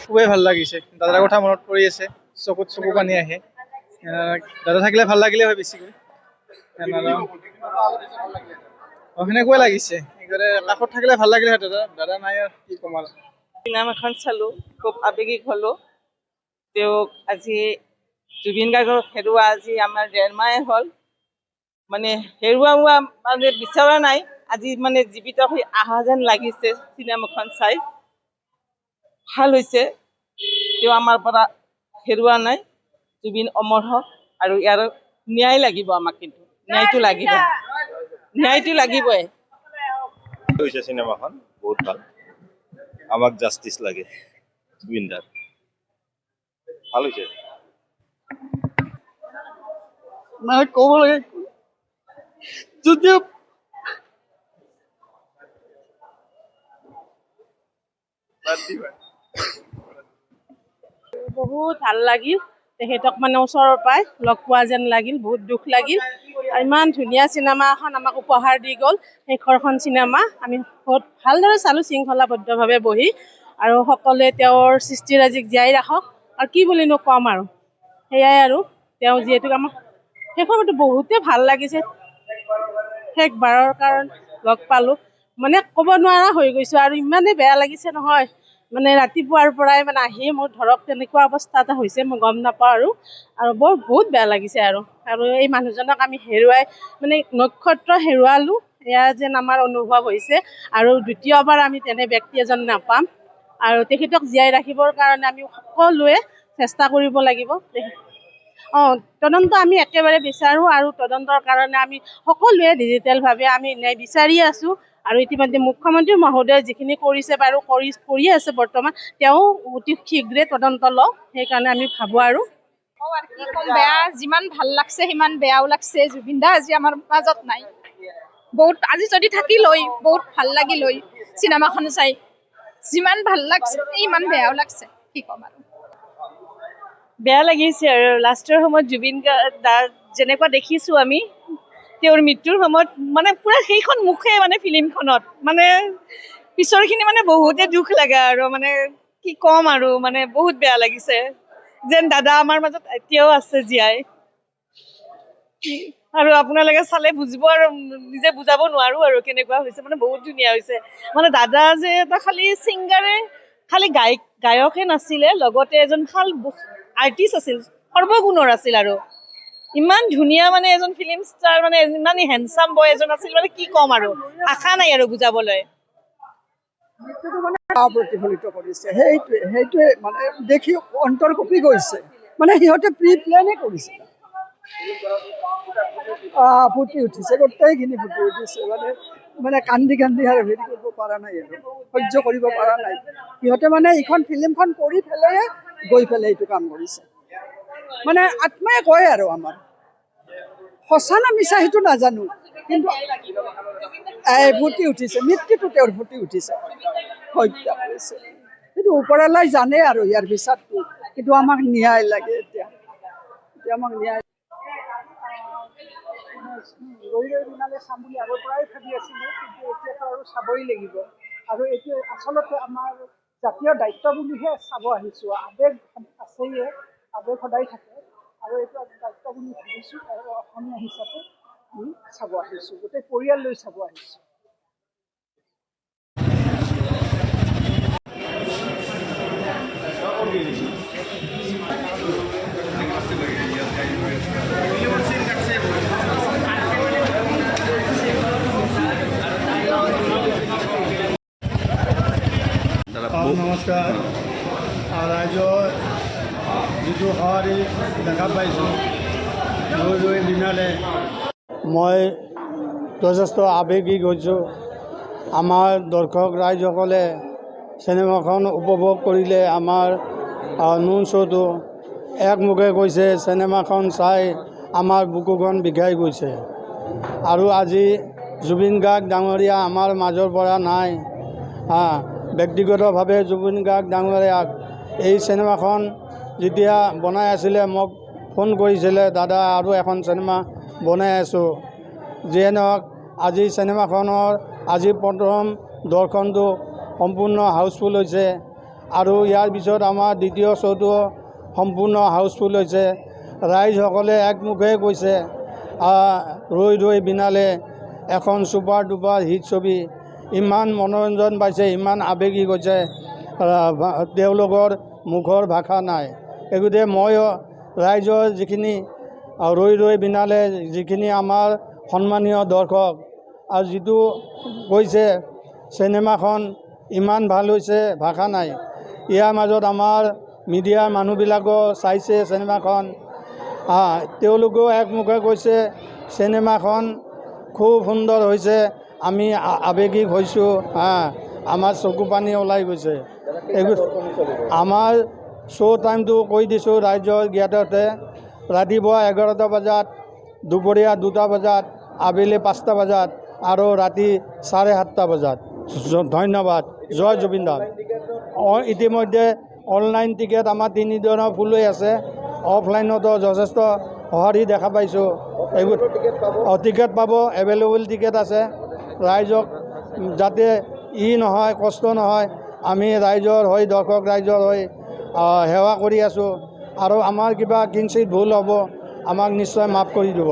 খুবেই ভাল লাগিছে। দাদাৰ কথা মনত পৰি আছে, চকুত চকু পানী আহে। দাদা থাকিলে ভাল লাগিলে হয় বেছিকৈ। সেনেকুৱাই লাগিছে, কাষত থাকিলে ভাল লাগিলে হয়। দাদা নাই আৰু কি ক'ম আৰু। চিনেমা এখন চালো, খুব আৱেগিক হলো। তেওঁক আজি জুবিন গাৰ্গক হেৰুৱা আজি আমাৰ 1.5 মাহে হ'ল। মানে হেৰুৱা মানে বিচৰা নাই, আজি মানে জীৱিত হৈ অহা যেন লাগিছে। চিনেমাখন চাই ভাল হৈছে, তেওঁ আমাৰ পৰা হেৰুৱা নাই। জুবিন অমৰ হওক, আৰু ইয়াৰ ন্যায় লাগিব আমাক, কিন্তু ন্যায়টো লাগিব, ন্যায়টো লাগিবই। হৈছে চিনেমাখন বহুত ভাল, আমাক জাষ্টিস লাগে জুবিন দাৰ। ভাল হৈছে। মানে ক'ব লাগে যদিও বহুত ভাল লাগিল, তেখেতক মানে ওচৰৰ পৰাই লগ পোৱা যেন লাগিল। বহুত দুখ লাগিল। ইমান ধুনীয়া চিনেমা এখন আমাক উপহাৰ দি গ'ল। শেষৰখন চিনেমা আমি বহুত ভালদৰে চালোঁ, শৃংখলাবদ্ধভাৱে বহি। আৰু সকলোৱে তেওঁৰ সৃষ্টিৰাজিক জীয়াই ৰাখক। আৰু কি বুলিনো ক'ম আৰু, সেয়াই আৰু। তেওঁ যিহেতু আমাক শেষৰটো বহুতেই ভাল লাগিছে, শেষবাৰৰ কাৰণে লগ পালোঁ। মানে ক'ব নোৱাৰা হৈ গৈছোঁ, আৰু ইমানেই বেয়া লাগিছে নহয়। মানে ৰাতিপুৱাৰ পৰাই মানে আহি মোৰ ধৰক তেনেকুৱা অৱস্থা এটা হৈছে, মই গম নাপাওঁ আৰু বহুত বেয়া লাগিছে। আৰু এই মানুহজনক আমি হেৰুৱাই মানে নক্ষত্ৰ হেৰুৱালোঁ, এয়া যেন আমাৰ অনুভৱ হৈছে। আৰু দ্বিতীয়বাৰ আমি তেনে ব্যক্তি এজন নাপাম। আৰু তেখেতক জীয়াই ৰাখিবৰ কাৰণে আমি সকলোৱে চেষ্টা কৰিব লাগিব। তদন্ত আমি একেবাৰে বিচাৰোঁ, আৰু তদন্তৰ কাৰণে আমি সকলোৱে ডিজিটেলভাৱে আমি ন্যায় বিচাৰি আছোঁ। আৰু ইতিমধ্যে মুখ্যমন্ত্ৰী মহোদয়ে যিখিনি কৰিছে বাৰু কৰি আছে বৰ্তমান, তেওঁ অতি শীঘ্ৰে তদন্ত লওক, সেইকাৰণে আমি ভাবোঁ। আৰু কি ক'ম, বেয়া, যিমান ভাল লাগছে সিমান বেয়াও লাগছে। জুবিন দা আজি আমাৰ মাজত নাই। বহুত আজি যদি থাকিলই বহুত ভাল লাগিলই চিনেমাখন চাই। যিমান ভাল লাগছে ইমান বেয়াও লাগছে, কি ক'ম আৰু। বেয়া লাগিছে আৰু লাষ্টৰ সময়ত জুবিন দাৰ যেনেকুৱা দেখিছোঁ আমি, তেওঁৰ মৃত্যুৰ সময়ত মানে পুৰা সেইখন মুখে মানে ফিল্মখনত মানে পিছৰখিনি মানে বহুতে দুখ লাগে। আৰু মানে কি ক'ম আৰু, মানে বহুত বেয়া লাগিছে যেন দাদা আমাৰ মাজত এতিয়াও আছে জীয়াই। আৰু আপোনালোকে চালে বুজিব, আৰু নিজে বুজাব নোৱাৰো আৰু কেনেকুৱা হৈছে। মানে বহুত ধুনীয়া হৈছে। মানে দাদা যে এটা খালি ছিংগাৰে, খালি গায়কে নাছিলে, লগতে এজন ভাল আৰ্টিষ্ট আছিল, সৰ্বগুণৰ আছিল। আৰু ইমান ধুনীয়া মানে এজন ফিল্ম ষ্টাৰ, মানে ইমান হেণ্ডচাম বয় এজন আছিল। মানে কি ক'ম আৰু, আশা নাই আৰু বুজাবলৈ। প্ৰতিফলিত কৰিছে, সেইটোৱে মানে দেখি অন্তৰ কঁপি গৈছে। মানে সিহঁতে প্ৰি প্লেনে কৰিছে, ফুটি উঠিছে, গোটেইখিনি ফুটি উঠিছে। মানে কান্দি আৰু হেৰি কৰিব পৰা নাই, আৰু সহ্য কৰিব পৰা নাই। সিহঁতে মানে এইখন ফিল্মখন কৰি পেলাই গৈ পেলাই এইটো কাম কৰিছে। মানে আত্মাই কয় আৰু আমাৰ সঁচা না মিছা সেইটো নাজানো, কিন্তু ফুটি উঠিছে, মৃত্যুটো তেওঁৰ ফুটি উঠিছে, হত্যা কৰিছে। কিন্তু ওপৰৱালাই জানে আৰু ইয়াৰ বিচাৰটো, কিন্তু আমাক ন্যায় লাগে। এতিয়া আমাক ন্যায় ৰৈ দিনালে চাম বুলি আগৰ পৰাই ভাবি আছিলোঁ, কিন্তু এতিয়াতো আৰু চাবই লাগিব। আৰু এইটো আচলতে আমাৰ জাতীয় দায়িত্ব বুলিহে চাব আহিছোঁ। আৱেগ আছেয়ে, আৱেগ সদায় থাকে, আৰু এইটো দায়িত্ব বুলি ভাবিছোঁ। আৰু অসমীয়া হিচাপে আমি চাব আহিছোঁ, গোটেই পৰিয়াল লৈ চাব আহিছোঁ। নমস্কাৰ। ৰাইজৰ যিটো সঁহাৰি দেখা পাইছোঁ, ৰৈ দিনালে মই যথেষ্ট আৱেগিক হৈছোঁ। আমাৰ দৰ্শক ৰাইজসকলে চিনেমাখন উপভোগ কৰিলে। আমাৰ নুন চৌধু একমুখে কৈছে, চিনেমাখন চাই আমাৰ বুকুখন বিষাই গৈছে। আৰু আজি জুবিন গাৰ্গ ডাঙৰীয়া আমাৰ মাজৰ পৰা নাই। ব্যক্তিগতভাৱে জুবিন গাৰ্গ ডাঙৰীয়াক এই চিনেমাখন যেতিয়া বনাই আছিলে, মোক ফোন কৰিছিলে, দাদা আৰু এখন চিনেমা বনাই আছোঁ। যিয়ে নহওক, আজি চিনেমাখনৰ আজি প্ৰথম দৰ্শনটো সম্পূৰ্ণ হাউচফুল হৈছে। আৰু ইয়াৰ পিছত আমাৰ দ্বিতীয় শ্ব'টো সম্পূৰ্ণ হাউচফুল হৈছে। ৰাইজসকলে একমুখে কৈছে ৰৈ ৰৈ বিনালে এখন ছুপাৰ ডুপাৰ হিট ছবি, ইমান মনোৰঞ্জন পাইছে, ইমান আৱেগিক হৈছে, তেওঁলোকৰ মুখৰ ভাষা নাই। গতিকে মই ৰাইজৰ যিখিনি ৰৈ ৰৈ বিনালে যিখিনি আমাৰ সন্মানীয় দৰ্শক আৰু যিটো কৈছে চিনেমাখন ইমান ভাল হৈছে, ভাষা নাই। ইয়াৰ মাজত আমাৰ মিডিয়াৰ মানুহবিলাকো চাইছে চিনেমাখন, তেওঁলোকেও একমুখে কৈছে চিনেমাখন খুব সুন্দৰ হৈছে, আমি আৱেগিক হৈছোঁ, আমাৰ চকু পানী ওলাই গৈছে। আমাৰ শ্ব' টাইমটো কৈ দিছোঁ ৰাইজৰ জ্ঞাততে, ৰাতিপুৱা 11টা বজাত, দুপৰীয়া 2টা বজাত, আবেলি 5টা বজাত আৰু ৰাতি 7:30 বজাত। ধন্যবাদ। জয় জুবিন দা। ইতিমধ্যে অনলাইন টিকেট আমাৰ 3 দিনৰ ফুল হৈ আছে, অফলাইনতো যথেষ্ট সঁহাৰি দেখা পাইছোঁ। এইবোৰ টিকেট পাব, এভেইলেবল টিকেট আছে। ৰাইজক যাতে নহয়, কষ্ট নহয়, আমি ৰাইজৰ হৈ, দৰ্শক ৰাইজৰ হৈ সেৱা কৰি আছোঁ। আৰু আমাৰ কিবা কিঞ্চিত ভুল হ'ব, আমাক নিশ্চয় মাফ কৰি দিব।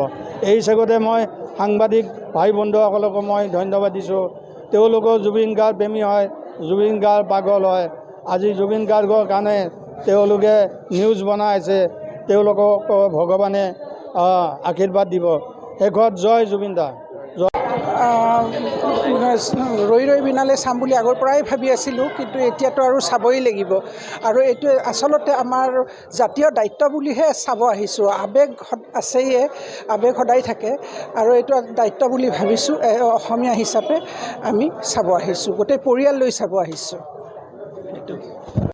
এই হিচাপতে মই সাংবাদিক ভাই বন্ধুসকলকো মই ধন্যবাদ দিছোঁ। তেওঁলোকো জুবিন গাৰ্গ প্ৰেমী হয়, জুবিন গাৰ্গ পাগল হয়। আজি জুবিন গাৰ্গৰ কাৰণে তেওঁলোকে নিউজ বনাই আছে, তেওঁলোকক ভগৱানে আশীৰ্বাদ দিব। শেষত জয় জুবিন দা। ৰৈ ৰৈ বিনালে চাম বুলি আগৰ পৰাই ভাবি আছিলোঁ, কিন্তু এতিয়াতো আৰু চাবই লাগিব। আৰু এইটো আচলতে আমাৰ জাতীয় দায়িত্ব বুলিহে চাব আহিছোঁ। আৱেগ আছেয়ে, আৱেগ সদায় থাকে, আৰু এইটো দায়িত্ব বুলি ভাবিছোঁ। অসমীয়া হিচাপে আমি চাব আহিছোঁ, গোটেই পৰিয়াল লৈ চাব আহিছোঁ।